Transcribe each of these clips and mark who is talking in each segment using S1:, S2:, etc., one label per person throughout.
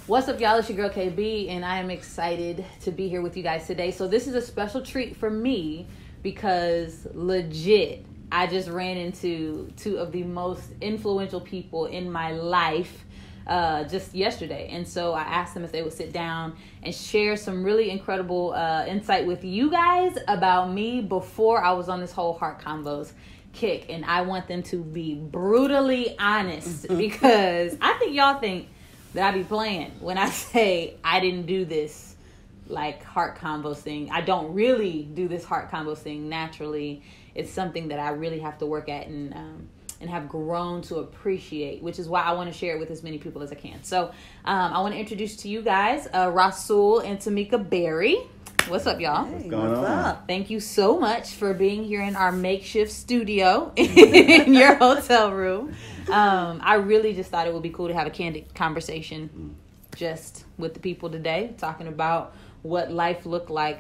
S1: What's up, y'all? It's your girl KB, and I am excited to be here with you guys today. So this is a special treat for me because legit, I just ran into two of the most influential people in my life just yesterday. And so I asked them if they would sit down and share some really incredible insight with you guys about me before I was on this whole Heart Convos kick. And I want them to be brutally honest because I think y'all think that I be playing when I say I didn't do this like Heart Convos thing. I don't really do this Heart Convos thing naturally. It's something that I really have to work at and have grown to appreciate, which is why I want to share it with as many people as I can. So I want to introduce to you guys Rasul and Tamika Berry. What's up, y'all?
S2: Hey, what's going on?
S1: Thank you so much for being here in our makeshift studio in your hotel room. I really just thought it would be cool to have a candid conversation just with the people today, talking about what life looked like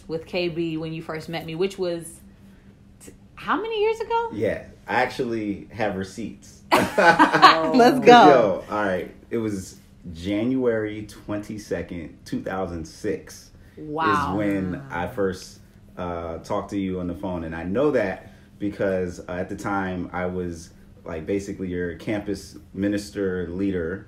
S1: with KB when you first met me, which was how many years ago?
S2: Yeah, I actually have receipts.
S1: Let's go.
S2: Yo, all right. It was January 22nd, 2006.
S1: Wow.
S2: Is when I first talked to you on the phone. And I know that because at the time I was like basically your campus minister leader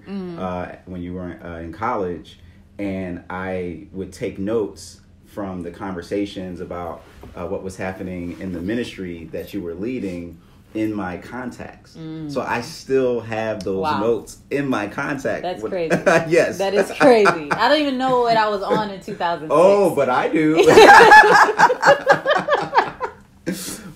S2: when you were in college. And I would take notes from the conversations about what was happening in the ministry that you were leading in my contacts. So I still have those notes in my contact.
S1: That's crazy.
S2: Yes.
S1: That is crazy. I don't even know what I was on in 2006.
S2: Oh, but I do.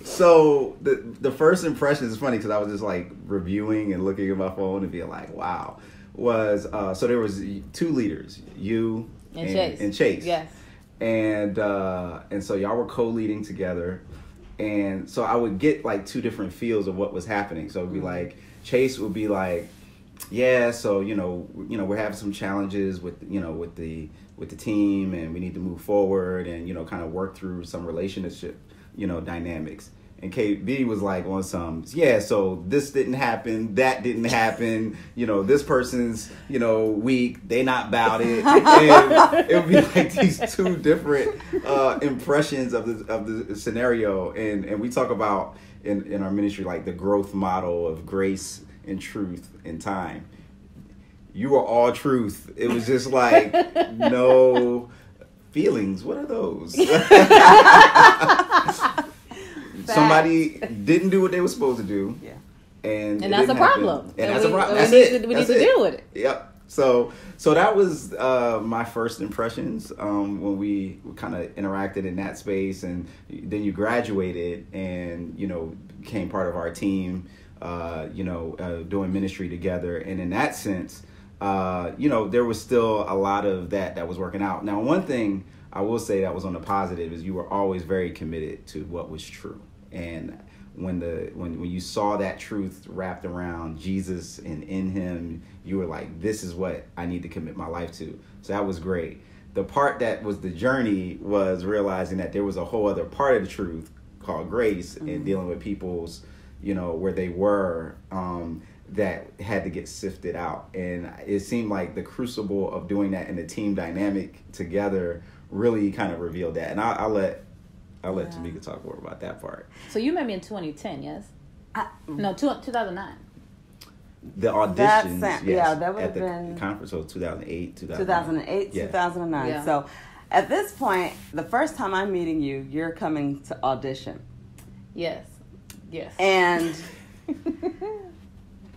S2: So the first impression is funny because I was just like reviewing and looking at my phone and being like, wow. Was so there was two leaders, you and Chase.
S1: Yes.
S2: And so y'all were co-leading together. And so I would get like two different feels of what was happening. So it would be like, Chase would be like, yeah, so, you know, we're having some challenges with the team and we need to move forward and, kind of work through some relationship, dynamics. And KB was like on some, yeah, so this didn't happen, that didn't happen, this person's, weak, they not about it. And it would be like these two different impressions of the scenario. And we talk about in our ministry, like the growth model of grace and truth and time. You were all truth. It was just like, no feelings. What are those? Somebody didn't do what they were supposed to do. Yeah. And
S1: that's a problem.
S2: And that's a problem. That's it.
S1: We need to deal with it.
S2: Yep. So that was my first impressions when we kind of interacted in that space. And then you graduated and, became part of our team, doing ministry together. And in that sense, there was still a lot of that was working out. Now, one thing I will say that was on the positive is you were always very committed to what was true. And when you saw that truth wrapped around Jesus and in him, you were like, this is what I need to commit my life to. So that was great. The part that was the journey was realizing that there was a whole other part of the truth called grace and dealing with people's, where they were, that had to get sifted out. And it seemed like the crucible of doing that in the team dynamic together really kind of revealed that. And I'll let Tamika talk more about that part.
S1: So you met me in 2010, yes? No, 2009.
S2: The auditions, yes,
S3: yeah, that would
S2: at
S3: have
S2: the
S3: been
S2: conference, so 2008,
S3: 2009.
S2: Yeah.
S3: 2009.
S1: Yeah.
S3: So at this point, the first time I'm meeting you, you're coming to audition.
S1: Yes.
S3: And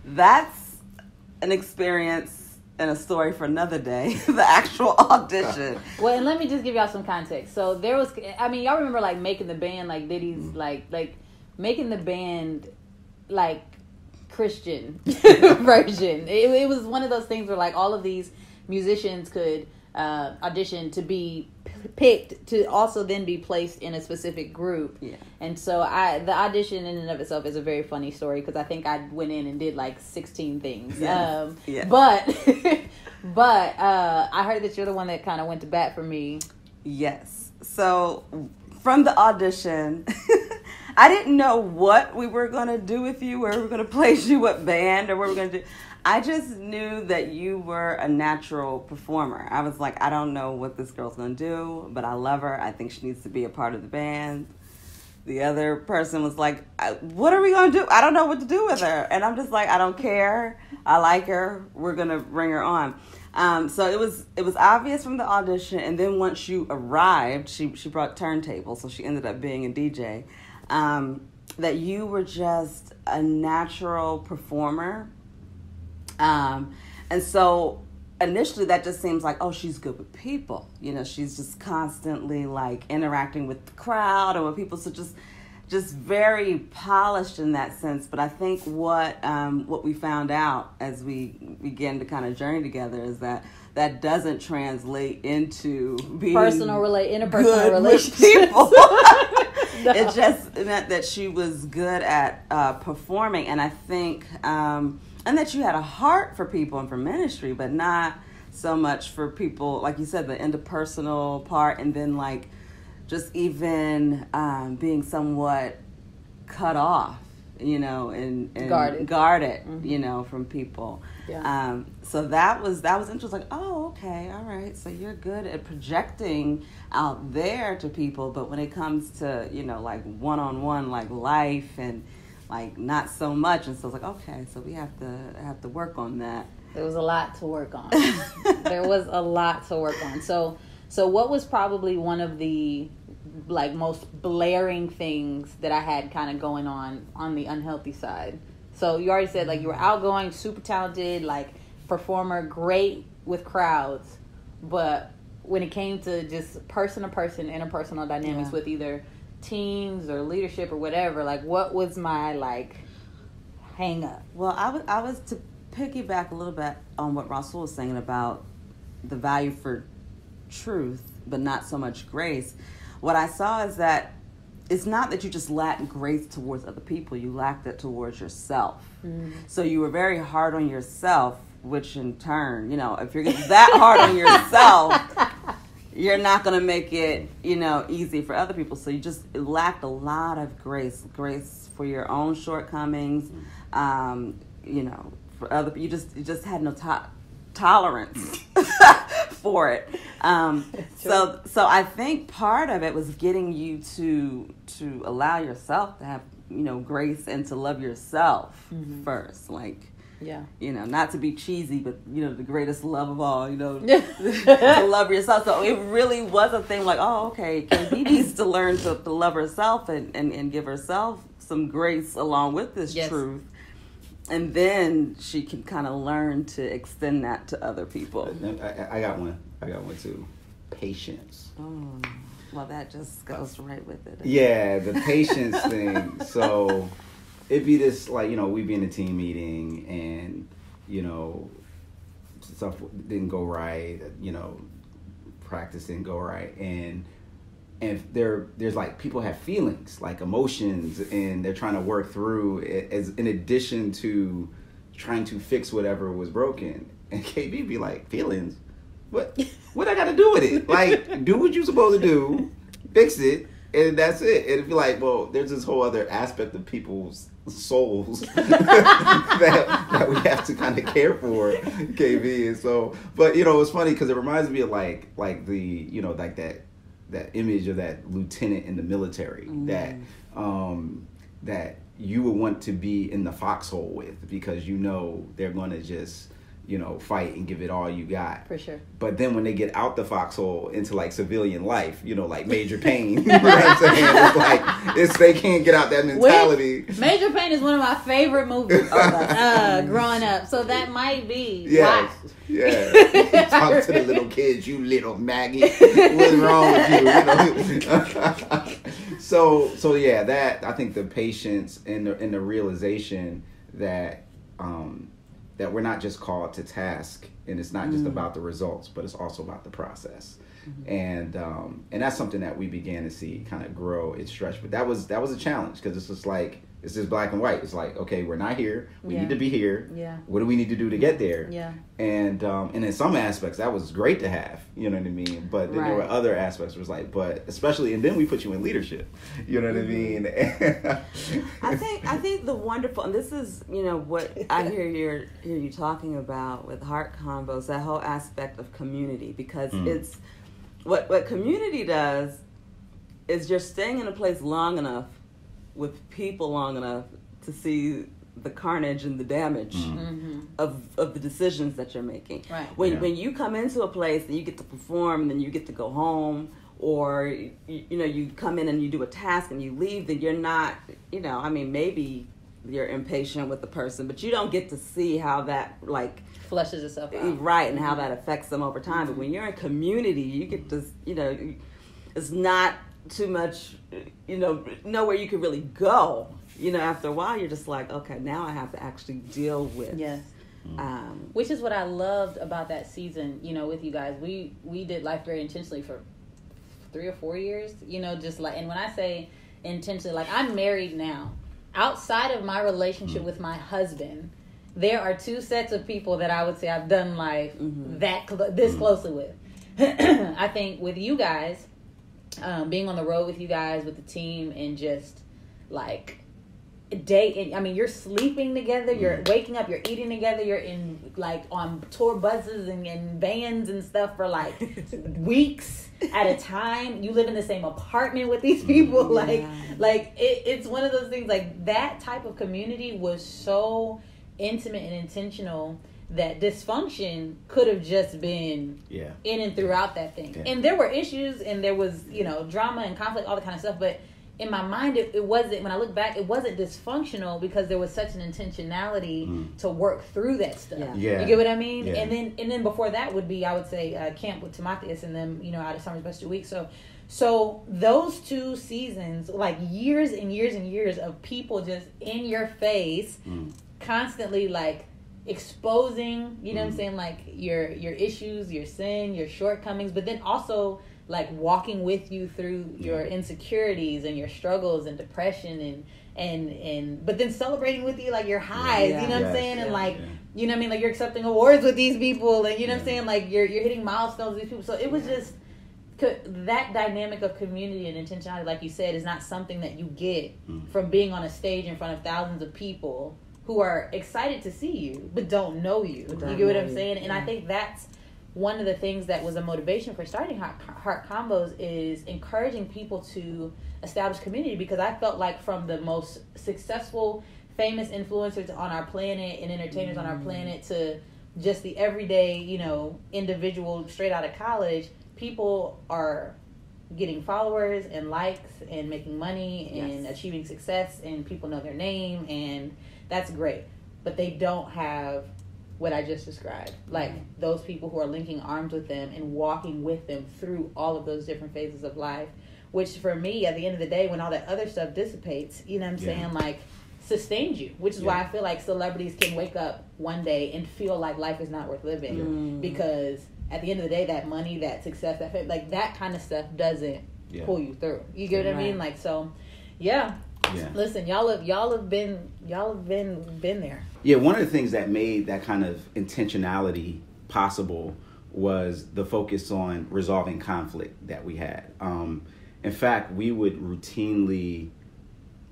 S3: that's an experience and a story for another day, the actual audition.
S1: Well, and let me just give y'all some context. So there was, y'all remember like making the band, like Diddy's, like making the band, like Christian version. It was one of those things where like all of these musicians could audition to be picked to also then be placed in a specific group. Yeah. And so the audition in and of itself is a very funny story because I think I went in and did like 16 things.
S3: Yes. Yeah.
S1: But I heard that you're the one that kind of went to bat for me.
S3: Yes. So from the audition, I didn't know what we were going to do with you, where we were going to place you, what band, or what we were going to do. I just knew that you were a natural performer. I was like, I don't know what this girl's going to do, but I love her. I think she needs to be a part of the band. The other person was like, what are we going to do? I don't know what to do with her. And I'm just like, I don't care. I like her. We're going to bring her on. So it was obvious from the audition. And then once you arrived, she brought turntables. So she ended up being a DJ. That you were just a natural performer. And so initially that just seems like, oh, she's good with people. You know, she's just constantly like interacting with the crowd and with people. So just very polished in that sense. But I think what we found out as we began to kind of journey together is that doesn't translate into being interpersonal relationships with people. No. It just meant that she was good at performing, and I think, and that you had a heart for people and for ministry, but not so much for people, like you said, the interpersonal part, and then like just even being somewhat cut off, you know, and guarded, mm-hmm. you know, from people. Yeah. So that was interesting. Like, oh, okay, all right. So you're good at projecting out there to people, but when it comes to, you know, like one-on-one, like life and like not so much. And so it's like, okay, so we have to work on that.
S1: There was a lot to work on. There was a lot to work on. So what was probably one of the like most blaring things that I had kind of going on the unhealthy side? So you already said like you were outgoing, super talented, like performer, great with crowds, but when it came to just person to person, interpersonal dynamics with either teams or leadership or whatever, like what was my like hang up?
S3: Well, I was to piggyback a little bit on what Rasul was saying about the value for truth, but not so much grace. What I saw is that it's not that you just lacked grace towards other people, you lacked it towards yourself. Mm. So you were very hard on yourself, which in turn, you know, if you're that hard on yourself, you're not going to make it, you know, easy for other people. So you just lacked a lot of grace for your own shortcomings, you know, for other people. You just had no tolerance for it. So I think part of it was getting you to allow yourself to have, you know, grace and to love yourself first. Like, you know, not to be cheesy, but, you know, the greatest love of all, you know, to love yourself. So it really was a thing like, oh, okay, KB needs to learn to love herself and give herself some grace along with this truth. And then she can kind of learn to extend that to other people.
S2: I got one too. Patience.
S3: Oh, well, that just goes right with it.
S2: Yeah, the patience thing. So it'd be this, like, you know, we'd be in a team meeting and, you know, stuff didn't go right, you know, practice didn't go right. And there's like people have feelings, like emotions, and they're trying to work through it as in addition to trying to fix whatever was broken. And KB be like, feelings? What I got to do with it? Like, do what you're supposed to do, fix it, and that's it. It'd be like, well, there's this whole other aspect of people's souls that we have to kind of care for, KB. And so, but you know, it's funny because it reminds me of like the, you know, like that image of that lieutenant in the military that you would want to be in the foxhole with, because you know they're going to just, you know, fight and give it all you got.
S1: For sure.
S2: But then when they get out the foxhole into like civilian life, you know, like Major Payne, you know what I'm saying? It's like, they can't get out that mentality.
S1: Major Payne is one of my favorite movies growing up. So that might be why.
S2: Yeah. Talk to the little kids, you little maggot. What's wrong with you? So yeah, that, I think the patience and the realization that that we're not just called to task, and it's not just about the results, but it's also about the process. And that's something that we began to see kind of grow and stretch. But that was a challenge, because it's just like, It's just black and white. It's like, okay, we're not here. We
S1: Yeah.
S2: need to be here.
S1: Yeah.
S2: What do we need to do to get there?
S1: Yeah.
S2: And in some aspects, that was great to have. You know what I mean? But then there were
S3: Right.
S2: other aspects where it was like, but especially, and then we put you in leadership. You know what I mean?
S3: I think the wonderful, and this is, you know, what I hear you talking about with Heart Convos, that whole aspect of community, because it's what community does is you're staying in a place long enough with people long enough to see the carnage and the damage of the decisions that you're making.
S1: Right.
S3: When you come into a place and you get to perform, and then you get to go home, or you know, you come in and you do a task and you leave, then you're not, you know, I mean, maybe you're impatient with the person, but you don't get to see how that, like,
S1: Flushes itself out.
S3: right, and how that affects them over time. But when you're in community, you get to, you know, it's not too much, you know, nowhere you can really go. You know, after a while, you're just like, okay, now I have to actually deal with.
S1: Yes. Which is what I loved about that season, you know, with you guys. We did life very intentionally for 3 or 4 years, you know, just like, and when I say intentionally, like, I'm married now. Outside of my relationship with my husband, there are 2 sets of people that I would say I've done life this closely with. I think with you guys, being on the road with you guys, with the team, and just like I mean, you're sleeping together, you're waking up, you're eating together, you're in, like, on tour buses and vans and stuff for like weeks at a time. You live in the same apartment with these people. Like it's one of those things, like, that type of community was so intimate and intentional that dysfunction could have just been in and throughout that thing. Yeah. And there were issues, and there was, you know, drama and conflict, all that kind of stuff, but in my mind, it wasn't, when I look back, it wasn't dysfunctional, because there was such an intentionality to work through that stuff.
S2: Yeah.
S1: You get what I mean?
S2: Yeah.
S1: And then before that would be, I would say, camp with Timotheus, and then, you know, out of Summer's Best 2 Weeks. So those 2 seasons, like, years and years and years of people just in your face, constantly, like, exposing, you know what I'm saying, like, your issues, your sin, your shortcomings, but then also, like, walking with you through your insecurities and your struggles and depression, and but then celebrating with you, like, your highs, you know what I'm saying, and like, you know what I mean, like, you're accepting awards with these people, and you know what I'm saying, like, you're hitting milestones with these people. So it was just that dynamic of community and intentionality, like you said, is not something that you get from being on a stage in front of thousands of people who are excited to see you but don't know you. You get what I'm saying? And I think that's one of the things that was a motivation for starting Heart Combos, is encouraging people to establish community, because I felt like from the most successful, famous influencers on our planet and entertainers on our planet to just the everyday, you know, individual straight out of college, people are getting followers and likes and making money and achieving success, and people know their name, and that's great. But they don't have what I just described, like those people who are linking arms with them and walking with them through all of those different phases of life, which for me, at the end of the day, when all that other stuff dissipates, you know what I'm saying, like, sustains you, which is why I feel like celebrities can wake up one day and feel like life is not worth living, because at the end of the day, that money, that success, that fame, like, that kind of stuff doesn't pull you through. You get what I mean? Like, so, listen, y'all have been there.
S2: Yeah, one of the things that made that kind of intentionality possible was the focus on resolving conflict that we had. In fact, we would routinely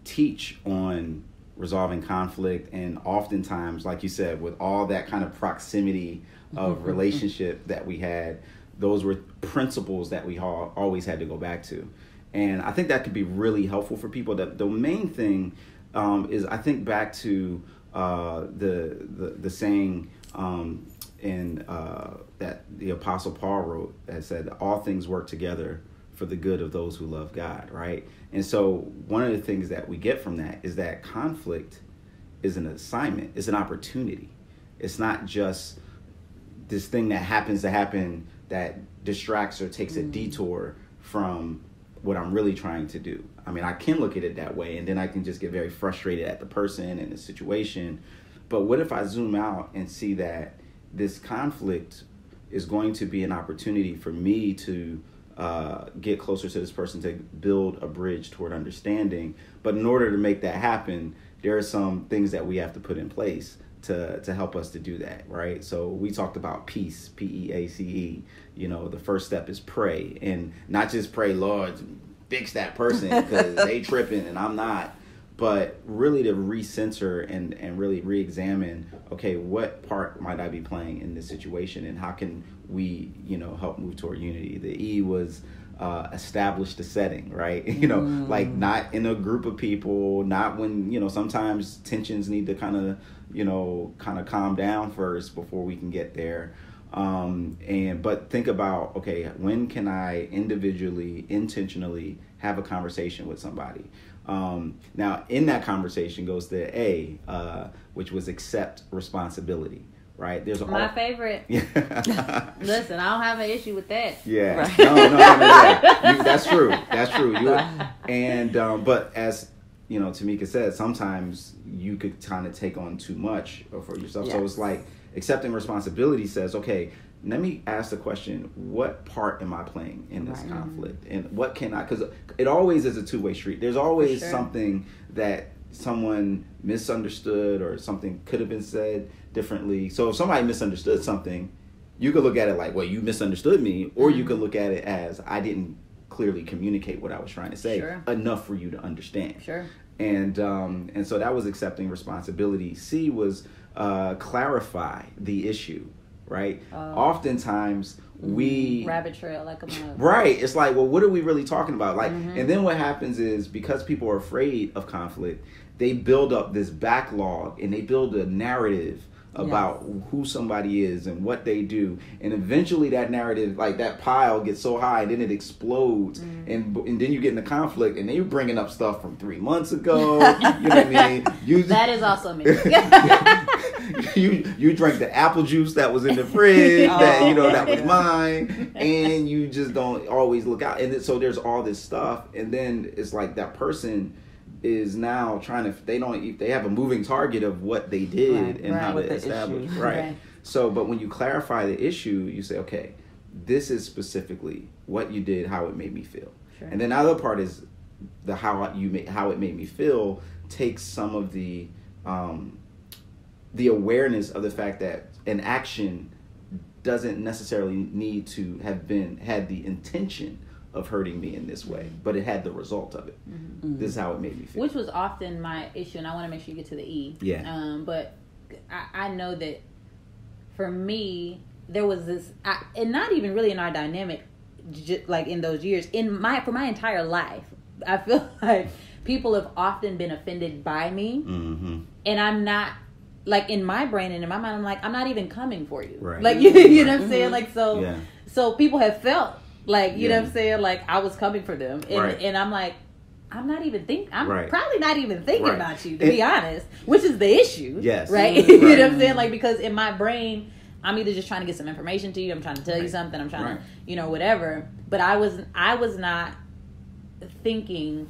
S2: teach on resolving conflict, and oftentimes, like you said, with all that kind of proximity of relationship that we had, those were principles that we always had to go back to. And I think that could be really helpful for people. The main thing is, I think, back to the saying in that the Apostle Paul wrote, that said, all things work together for the good of those who love God, right? And so one of the things that we get from that is that conflict is an assignment, it's an opportunity. It's not just this thing that happens to happen that distracts or takes a detour from what I'm really trying to do. I mean, I can look at it that way, and then I can just get very frustrated at the person and the situation. But what if I zoom out and see that this conflict is going to be an opportunity for me to get closer to this person to build a bridge toward understanding. But in order to make that happen, there are some things that we have to put in place to help us to do that, right? So we talked about peace, P-E-A-C-E. You know, the first step is pray, and not just pray, Lord, fix that person because they tripping and I'm not, but really to recenter and really re-examine, okay, what part might I be playing in this situation, and how can we, you know, help move toward unity? The E was establish the setting, right? You know, like not in a group of people, not when, you know, sometimes tensions need to kind of calm down first before we can get there. But think about, okay, when can I individually, intentionally have a conversation with somebody? Now, in that conversation goes the A, which was accept responsibility, right? There's
S1: my favorite. Listen, I don't have an issue with that.
S2: Yeah,
S3: right.
S2: no, yeah. That's true. But as you know, Tamika said, sometimes you could kind of take on too much for yourself.
S3: Yes.
S2: So it's like accepting responsibility says, okay, let me ask the question, what part am I playing in this conflict? And what can I, because it always is a two-way street. There's always something that someone misunderstood or something could have been said differently. So if somebody misunderstood something, you could look at it like, well, you misunderstood me, or you could look at it as I didn't clearly communicate what I was trying to say enough for you to understand. And so that was accepting responsibility. C was clarify the issue, right? Oftentimes we
S1: rabbit trail like a mug.
S2: Right. It's like, well, what are we really talking about? Like, and then what happens is, because people are afraid of conflict, they build up this backlog and they build a narrative about who somebody is and what they do, and eventually that narrative, like that pile, gets so high and then it explodes, and then you get in a conflict and then you're bringing up stuff from 3 months ago. You know what I mean?
S1: That is also me.
S2: you drank the apple juice that was in the fridge that was mine, and you just don't always look out, and so there's all this stuff, and then it's like that person is now trying to, they have a moving target of what they did and how to establish So but when you clarify the issue, you say, okay, this is specifically what you did, how it made me feel, and then the other part is the how it made me feel takes some of the awareness of the fact that an action doesn't necessarily need to have had the intention of hurting me in this way, but it had the result of it. This is how it made me feel.
S1: Which was often my issue, and I want to make sure you get to the E. But I know that for me, there was this, and not even really in our dynamic, like in those years, for my entire life, I feel like people have often been offended by me, and I'm not, like, in my brain and in my mind, I'm like, I'm not even coming for you. Like, you know what I'm saying? Like, so people have felt like, you know what I'm saying? Like, I was coming for them. And I'm like, I'm probably not even thinking about you, to be honest, which is the issue. Right? You know what I'm saying? Like, because in my brain, I'm either just trying to get some information to you, I'm trying to tell you something, I'm trying to, you know, whatever. But I was not thinking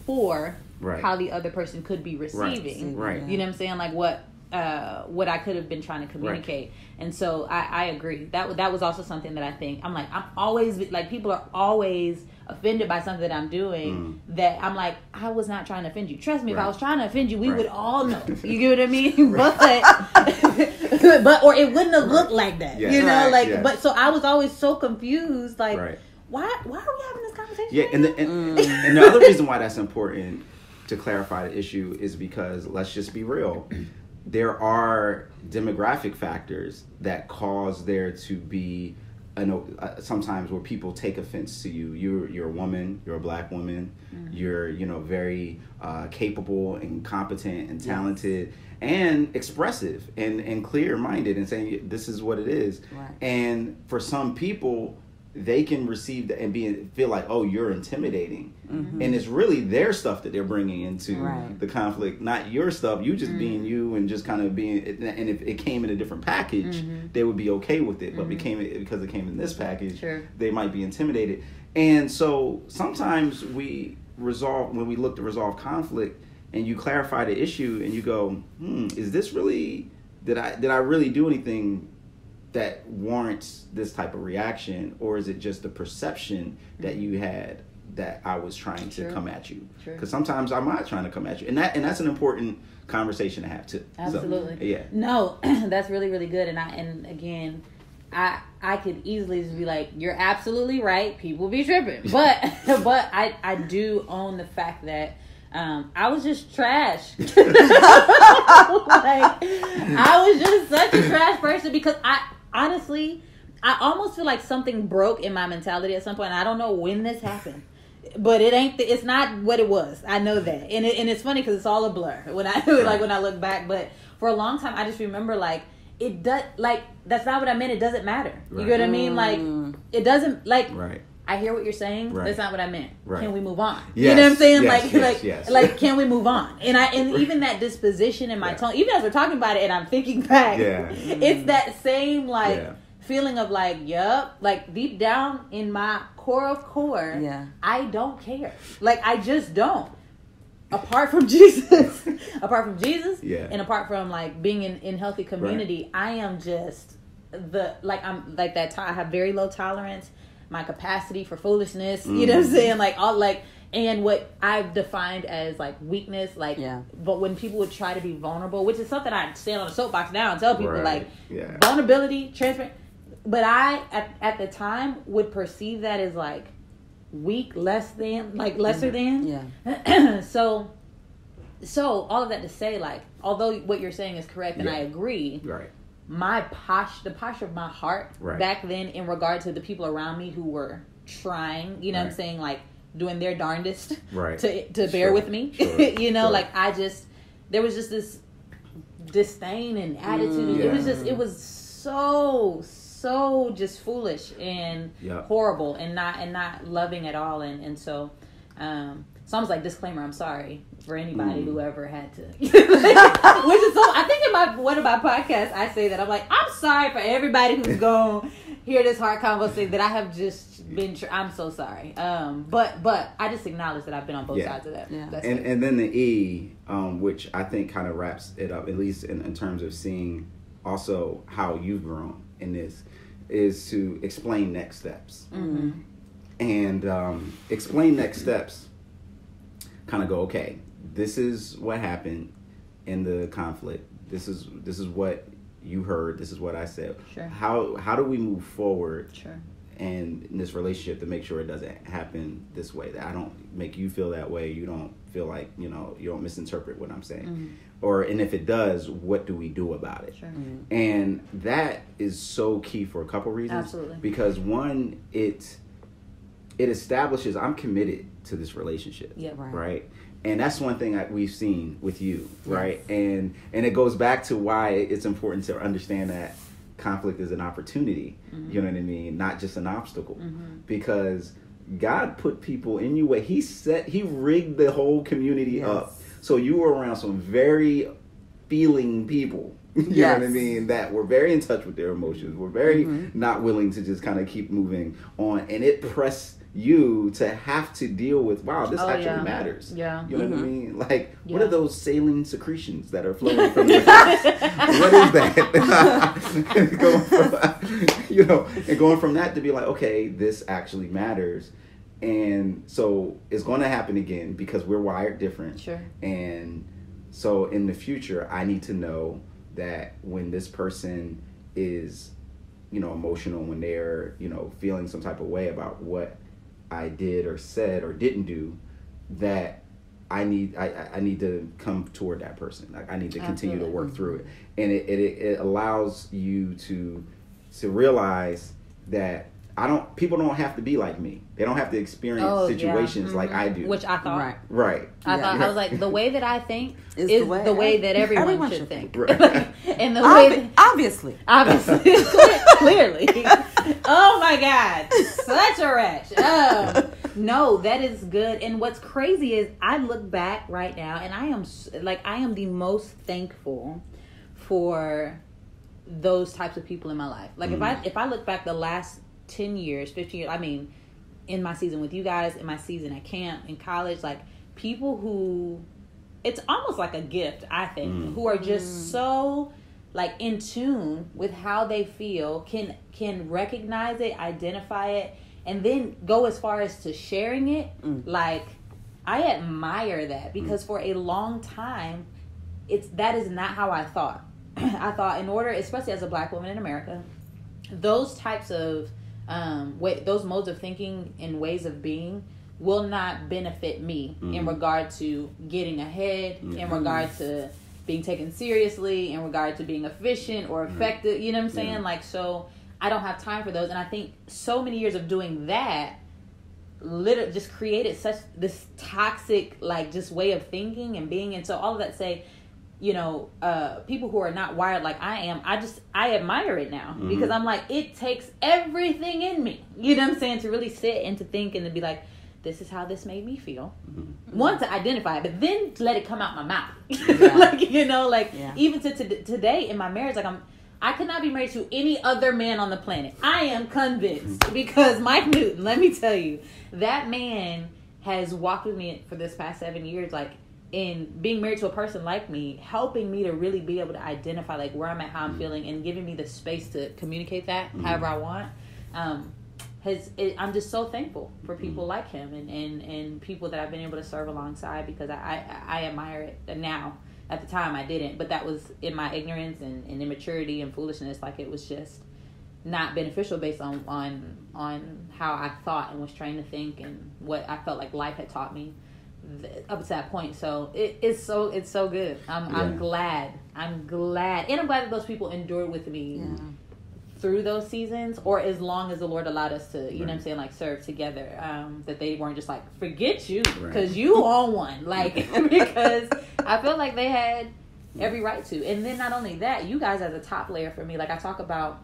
S1: for how the other person could be receiving. You know what I'm saying? Like, what I could have been trying to communicate. And so I agree. That was also something that I think, I'm always, like, people are always offended by something that I'm doing, that I'm like, I was not trying to offend you. Trust me, if I was trying to offend you, we would all know. You get what I mean? But or it wouldn't have looked like that. You know, but so I was always so confused, like, why are we having this conversation?
S2: And the other reason why that's important to clarify the issue is because, let's just be real, there are demographic factors that cause there to be sometimes where people take offense to you. You're a woman, you're a black woman, you're, you know, very capable and competent and talented and expressive and clear-minded and saying this is what it is. And for some people, they can receive that and feel like, oh, you're intimidating. And it's really their stuff that they're bringing into the conflict, not your stuff. You just being you and just kind of being, and if it came in a different package, they would be okay with it. But because it came in this package, they might be intimidated. And so sometimes when we look to resolve conflict and you clarify the issue and you go, is this really, did I really do anything that warrants this type of reaction, or is it just the perception that you had that I was trying to come at you? Because sometimes I'm not trying to come at you, and that's an important conversation to have too.
S1: Absolutely.
S2: So, yeah.
S1: No, that's really, really good. And again, I could easily just be like, you're absolutely right. People be tripping, but I do own the fact that I was just trash. Like, I was just such a trash person because I honestly, I almost feel like something broke in my mentality at some point. And I don't know when this happened, but it's not what it was. I know that, and it's funny because it's all a blur when I when I look back. But for a long time, I just remember like it does like that's not what I meant. It doesn't matter. You get what I mean? Like it doesn't like.
S2: Right.
S1: I hear what you're saying. Right. That's not what I meant. Right. Can we move on?
S2: Yes.
S1: You know what I'm saying?
S2: Yes.
S1: Like, can we move on? And even that disposition in my tone, even as we're talking about it, and I'm thinking back, it's that same feeling of like, yup, like deep down in my core of core, I don't care. Like I just don't. Apart from Jesus, and apart from like being in healthy community, I am just I'm like that. I have very low tolerance. My capacity for foolishness, you know what I'm saying? Like all and what I've defined as like weakness, but when people would try to be vulnerable, which is something I stand on a soapbox now and tell people vulnerability, transparent. But I at the time would perceive that as like weak, lesser than. Yeah. So all of that to say, like, although what you're saying is correct and I agree. Right. The posture of my heart back then in regard to the people around me who were trying, you know what I'm saying, like doing their darndest to bear with me, you know, like there was just this disdain and attitude. It was so just foolish and horrible and not loving at all. And so, so I was like, disclaimer, I'm sorry for anybody who ever had to. Which is so, I think in one of my podcasts, I say that. I'm like, I'm sorry for everybody who's going to hear this Heart Convos thing that I have just been, I'm so sorry. But I just acknowledge that I've been on both sides of that. Yeah.
S2: And then the E, which I think kind of wraps it up, at least in terms of seeing also how you've grown in this, is to explain next steps. Mm-hmm. And explain next steps. Kind of go, okay, this is what happened in the conflict. This is what you heard. This is what I said. Sure. How do we move forward? Sure. And in this relationship to make sure it doesn't happen this way. That I don't make you feel that way. You don't feel like you don't misinterpret what I'm saying. Mm-hmm. And if it does, what do we do about it? Sure. Mm-hmm. And that is so key for a couple reasons. Absolutely. Because one, it establishes I'm committed to this relationship. Yeah, right. And that's one thing we've seen with you, right? And it goes back to why it's important to understand that conflict is an opportunity. Mm-hmm. You know what I mean? Not just an obstacle. Mm-hmm. Because God put people in your way. He rigged the whole community up. So you were around some very feeling people. You know what I mean? That were very in touch with their emotions. Were very not willing to just kind of keep moving on. And it pressed you to have to deal with, wow, this actually matters. Yeah. You know what I mean? Like, what are those saline secretions that are flowing from your face? What is that? and going from that to be like, okay, this actually matters. And so it's going to happen again because we're wired different. Sure. And so in the future, I need to know that when this person is, emotional, when they're, feeling some type of way about what I did or said or didn't do, that I need to come toward that person. Like I need to continue to work through it, and it allows you to realize that people don't have to be like me. They don't have to experience situations like I do.
S1: Which I thought.
S2: Right.
S1: I was like, the way that I think is the way that everyone should think.
S2: Right.
S1: And the way
S3: obviously,
S1: clearly. Oh my God, such a wretch. No, that is good. And what's crazy is I look back right now, and I am the most thankful for those types of people in my life. Like if I look back the last 10 years, 15 years, I mean, in my season with you guys, in my season at camp, in college, like people who, it's almost like a gift, I think, who are just so like in tune with how they feel, can recognize it, identify it, and then go as far as to sharing it. Like, I admire that, because for a long time, that is not how I thought. I thought in order, especially as a Black woman in America, those types of those modes of thinking and ways of being will not benefit me in regard to getting ahead, in regard to being taken seriously, in regard to being efficient or effective. You know what I'm saying? Like, so I don't have time for those. And I think so many years of doing that literally just created such this toxic, like, just way of thinking and being. And so all of that say, you know, people who are not wired like I am, I admire it now, because I'm like, it takes everything in me, you know what I'm saying, to really sit and to think and to be like, this is how this made me feel. One, to identify it, but then to let it come out my mouth. Like, you know, like, even to today in my marriage, like, I could not be married to any other man on the planet. I am convinced, because Mike Newton, let me tell you, that man has walked with me for this past 7 years, like, in being married to a person like me, helping me to really be able to identify, like, where I'm at, how I'm feeling, and giving me the space to communicate that however I want. I'm just so thankful for people like him, and people that I've been able to serve alongside, because I admire it now. At the time I didn't, but that was in my ignorance and immaturity and foolishness. Like, it was just not beneficial based on how I thought and was trained to think, and what I felt like life had taught me up to that point. So it's so good. I'm glad, and I'm glad that those people endured with me through those seasons, or as long as the Lord allowed us to, you know what I'm saying, like, serve together. That they weren't just like, forget you, because you own one, like, because I feel like they had every right to. And then not only that, you guys as a top layer for me, like, I talk about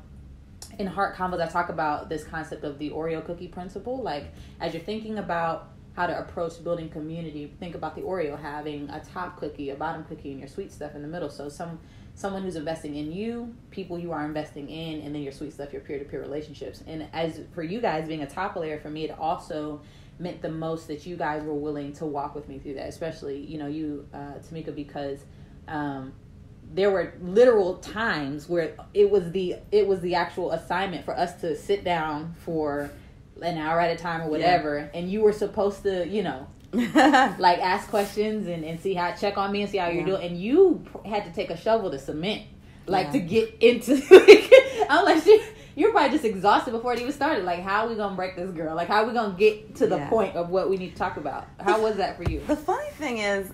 S1: in Heart Convos, I talk about this concept of the Oreo cookie principle. Like, as you're thinking about how to approach building community, think about the Oreo having a top cookie, a bottom cookie, and your sweet stuff in the middle. So someone who's investing in you, people you are investing in, and then your sweet stuff, your peer-to-peer relationships. And as for you guys being a top layer, for me, it also meant the most that you guys were willing to walk with me through that, especially, you know, you, Tamika, because there were literal times where it was the actual assignment for us to sit down for an hour at a time or whatever, and you were supposed to, you know, like, ask questions and see how, check on me and see how you're doing, and you had to take a shovel to cement, like, to get into I'm like, you're probably just exhausted before it even started. Like, how are we gonna break this girl? Like, how are we gonna get to the point of what we need to talk about? How was that for you?
S3: The funny thing is,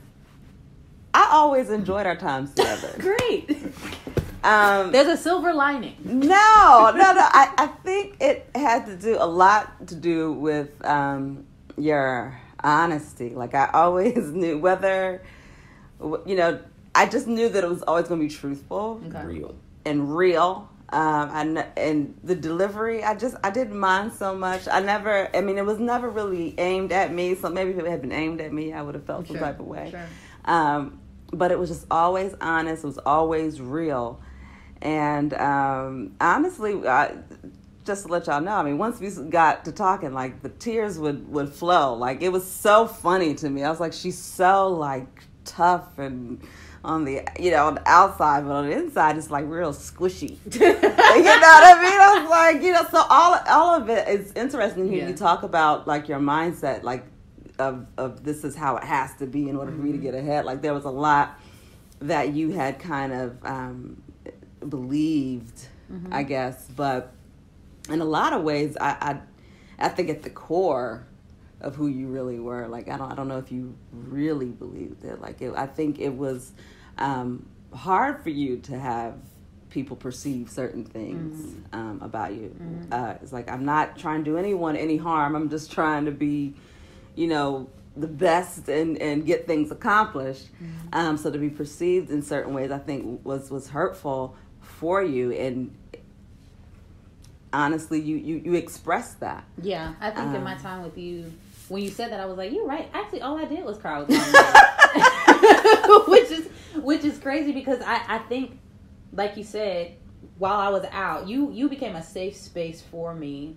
S3: I always enjoyed our times together.
S1: Great. There's a silver lining. No.
S3: I think it had a lot to do with your honesty. Like, I always knew whether, you know, I just knew that it was always going to be truthful, real. And the delivery, I didn't mind so much. It was never really aimed at me. So maybe if it had been aimed at me, I would have felt some type of way. Sure. But it was just always honest. It was always real. And honestly, just to let y'all know, I mean, once we got to talking, like, the tears would flow. Like, it was so funny to me. I was like, she's so, like, tough and on the, you know, on the outside, but on the inside, it's, like, real squishy. You know what I mean? I was like, you know, so all of it is interesting. You talk about, like, your mindset, like, of this is how it has to be in order for me to get ahead. Like, there was a lot that you had kind of believed, I guess, but in a lot of ways, I think at the core of who you really were, like, I don't know if you really believed it. Like, I think it was hard for you to have people perceive certain things about you. It's like, I'm not trying to do anyone any harm. I'm just trying to be, you know, the best and get things accomplished. So to be perceived in certain ways, I think was hurtful for you. And honestly, you expressed that.
S1: Yeah, I think in my time with you, when you said that, I was like, you're right. Actually, all I did was cry with my which is crazy, because I think, like you said, while I was out, you became a safe space for me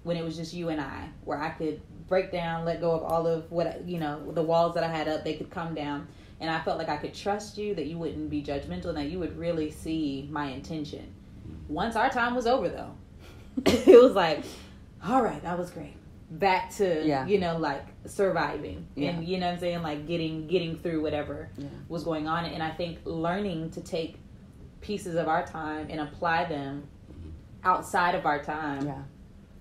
S1: when it was just you and I, where I could break down, let go of all of what, you know, the walls that I had up, they could come down. and I felt like I could trust you, that you wouldn't be judgmental, and that you would really see my intention. Once our time was over, though, it was like, all right, that was great. Back to, you know, like surviving and, you know what I'm saying? Like getting through whatever was going on. And I think learning to take pieces of our time and apply them outside of our time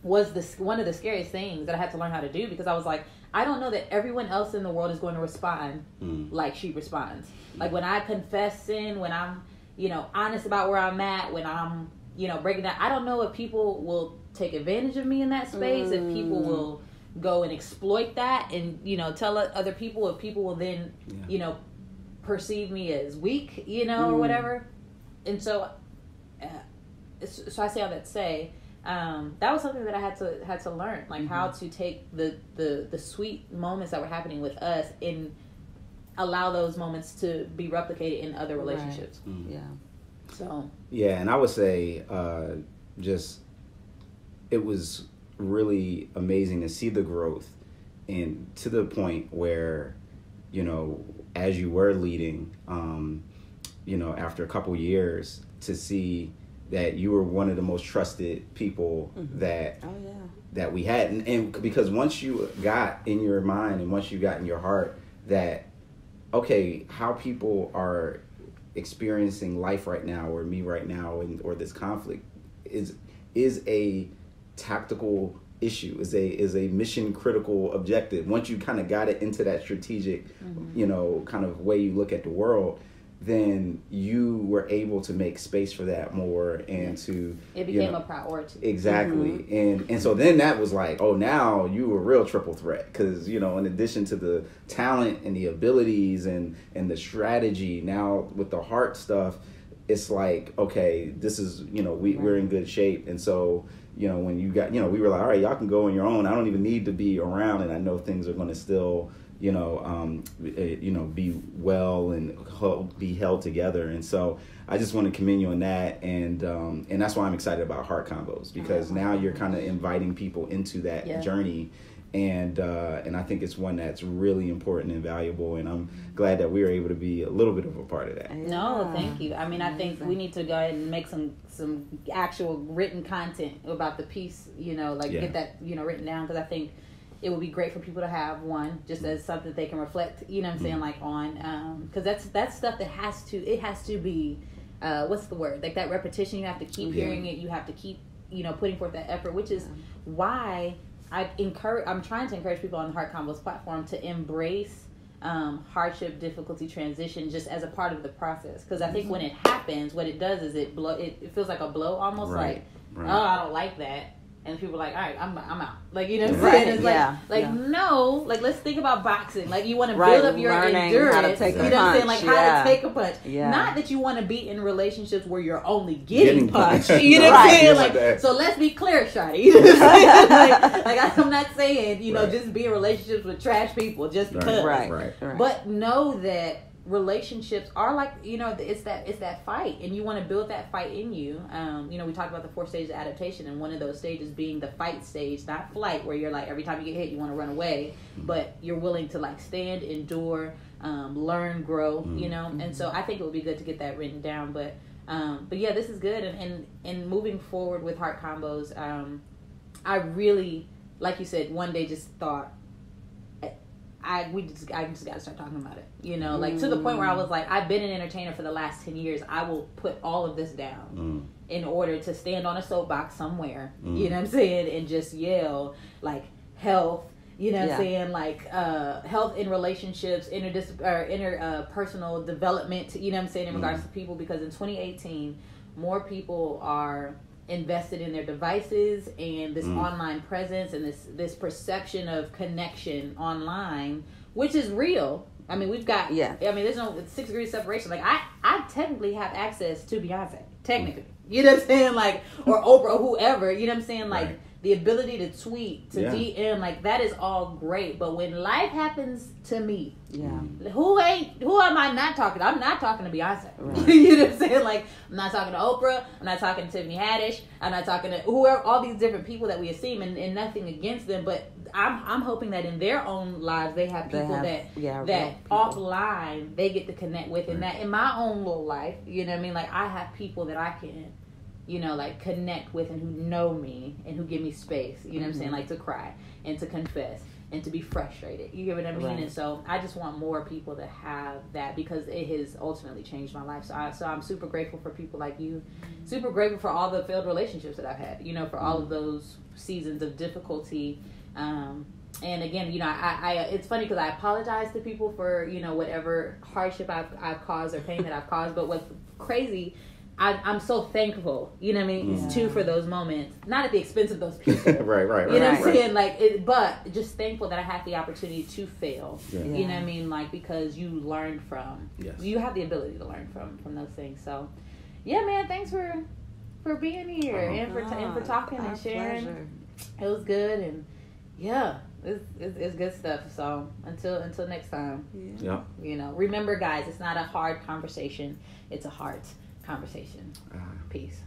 S1: was one of the scariest things that I had to learn how to do, because I was like, I don't know that everyone else in the world is going to respond like she responds. Like when I confess sin, when I'm, you know, honest about where I'm at, when I'm, you know, breaking down, I don't know if people will take advantage of me in that space, if people will go and exploit that and, you know, tell other people, if people will then, you know, perceive me as weak, you know, or whatever. And so I say all that to say, that was something that I had to learn, like how to take the sweet moments that were happening with us and allow those moments to be replicated in other relationships. So
S2: and I would say it was really amazing to see the growth, and to the point where, you know, as you were leading, you know, after a couple years, to see that you were one of the most trusted people that we had, and because once you got in your mind and once you got in your heart that, okay, how people are experiencing life right now, or me right now, or this conflict is a tactical issue, is a mission critical objective. Once you kind of got it into that strategic, you know, kind of way you look at the world, then you were able to make space for that more, and to
S1: it became a priority.
S2: Exactly. And so then that was like, oh, now you a real triple threat, because, you know, in addition to the talent and the abilities and the strategy, now with the heart stuff, it's like, okay, this is, you know, we're in good shape. And so, you know, when you got, you know, we were like, all right, y'all can go on your own. I don't even need to be around, and I know things are going to still, you know, be well and be held together. And so I just want to commend you on that, and that's why I'm excited about Heart Convos, because now you're kind of inviting people into that journey, and I think it's one that's really important and valuable, and I'm glad that we were able to be a little bit of a part of that.
S1: No, thank you. I mean, I think we need to go ahead and make some actual written content about the piece, you know, like get that, you know, written down, because I think it would be great for people to have one, just as something they can reflect, you know what I'm saying, like on, because that's stuff that has to be, what's the word? Like that repetition, you have to keep hearing it, you have to keep, you know, putting forth that effort, which is why I'm trying to encourage people on the Heart Convos platform to embrace hardship, difficulty, transition, just as a part of the process. Because I think when it happens, what it does is it feels like a blow, almost like, oh, I don't like that. And people are like, all right, I'm out. Like, you know what I'm saying? It's no, like, let's think about boxing. Like, you want to build up your endurance.
S3: How to take
S1: you know what I'm saying? Like, how to take a punch. Not that you want to be in relationships where you're only getting punched. You know what I'm saying? Like, so let's be clear, Shawty. You know what I'm saying? like, I'm not saying, you know, just be in relationships with trash people just because.
S3: Right.
S1: But know that relationships are like, you know, it's that fight, and you want to build that fight in you. You know, we talked about the 4 stages of adaptation, and one of those stages being the fight stage, not flight, where you're like, every time you get hit you want to run away, but you're willing to like stand, endure, learn, grow, you know. And so I think it would be good to get that written down. But yeah, this is good. And moving forward with Heart Convos, I really, like you said, one day just thought, I just got to start talking about it, you know, like to the point where I was like, I've been an entertainer for the last 10 years. I will put all of this down in order to stand on a soapbox somewhere, you know what I'm saying, and just yell like health, you know what I'm saying, like health in relationships, interpersonal development, you know what I'm saying, in regards to people, because in 2018, more people are invested in their devices and this online presence and this perception of connection online, which is real. I mean, we've got, I mean, there's no 6 degrees separation. Like, I technically have access to Beyonce, technically. You know what I'm saying? Like, or Oprah, or whoever, you know what I'm saying? Like, the ability to tweet, to
S2: Yeah.
S1: DM, like that is all great. But when life happens to me,
S3: Yeah.
S1: who am I not talking to? I'm not talking to Beyonce.
S3: Right.
S1: You know what I'm saying? Like, I'm not talking to Oprah. I'm not talking to Tiffany Haddish. I'm not talking to whoever, all these different people that we esteem, and nothing against them. But I'm hoping that in their own lives they have people that
S3: real
S1: that
S3: people.
S1: offline they get to connect with, and that in my own little life, you know what I mean? Like, I have people that I can, you know, like connect with and who know me and who give me space, you know what I'm saying? Like to cry and to confess and to be frustrated. You get what I mean?
S3: Right.
S1: And so I just want more people to have that because it has ultimately changed my life. So I'm super grateful for people like you. Super grateful for all the failed relationships that I've had, you know, for all of those seasons of difficulty. And again, you know, I it's funny because I apologize to people for, you know, whatever hardship I've caused or pain that I've caused. But what's crazy, I'm so thankful, you know what I mean, too, for those moments. Not at the expense of those people.
S2: right.
S1: You know what I'm saying? Like, but just thankful that I had the opportunity to fail.
S2: Yeah.
S1: You know what I mean? Like, because you learned from, you have the ability to learn from those things. So, yeah, man, thanks for being here and for talking and sharing.
S3: Pleasure.
S1: It was good, and yeah, it's good stuff. So until next time,
S2: Yeah.
S1: you know, remember, guys, it's not a hard conversation; it's a heart conversation. Peace.